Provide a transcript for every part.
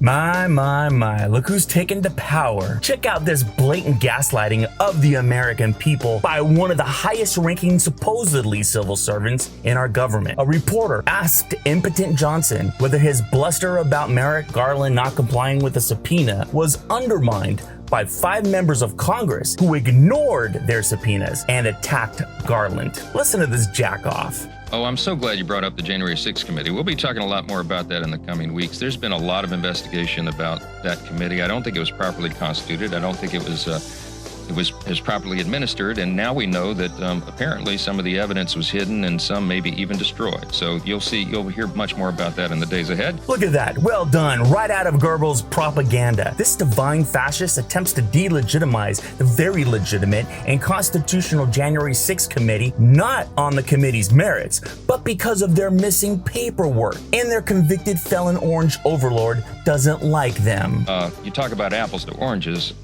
My, look who's taken to power. Check out this blatant gaslighting of the American people by one of the highest ranking supposedly civil servants in our government. A reporter asked impotent Johnson whether his bluster about Merrick Garland not complying with a subpoena was undermined by 5 members of Congress who ignored their subpoenas and attacked Garland. Listen to this jack-off. Oh, I'm so glad you brought up the January 6th committee. We'll be talking a lot more about that in the coming weeks. There's been a lot of investigation about that committee. I don't think it was properly constituted. I don't think it was properly administered. And now we know that apparently some of the evidence was hidden and some maybe even destroyed. So you'll hear much more about that in the days ahead. Look at that. Well done. Right out of Goebbels' propaganda. This divine fascist attempts to delegitimize the very legitimate and constitutional January 6th committee, not on the committee's merits, but because of their missing paperwork. And their convicted felon orange overlord doesn't like them. You talk about apples to oranges.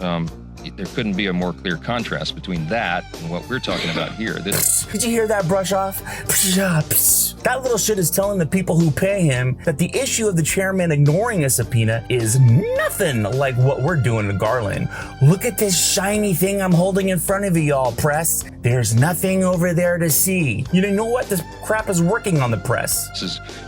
There couldn't be a more clear contrast between that and what we're talking about here. Did you hear that brush off? That little shit is telling the people who pay him that the issue of the chairman ignoring a subpoena is nothing like what we're doing to Garland. Look at this shiny thing I'm holding in front of you, y'all, press. There's nothing over there to see. You know what? This crap is working on the press.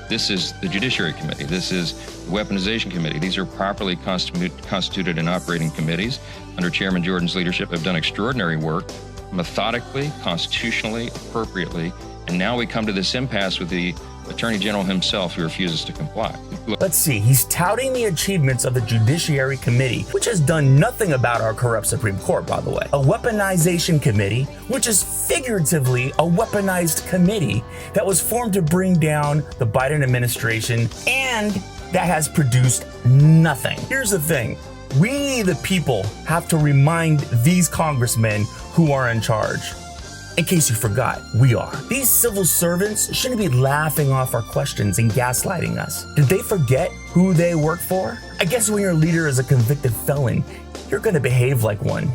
This is the Judiciary Committee. This is the Weaponization Committee. These are properly constituted and operating committees under Chairman Jordan's leadership have done extraordinary work, methodically, constitutionally, appropriately, and now we come to this impasse with the Attorney General himself who refuses to comply. Let's see, he's touting the achievements of the Judiciary Committee, which has done nothing about our corrupt Supreme Court, by the way. A Weaponization Committee, which is figuratively a weaponized committee that was formed to bring down the Biden administration and that has produced nothing. Here's the thing. We, the people, have to remind these congressmen who are in charge. In case you forgot, we are. These civil servants shouldn't be laughing off our questions and gaslighting us. Did they forget who they work for? I guess when your leader is a convicted felon, you're gonna behave like one.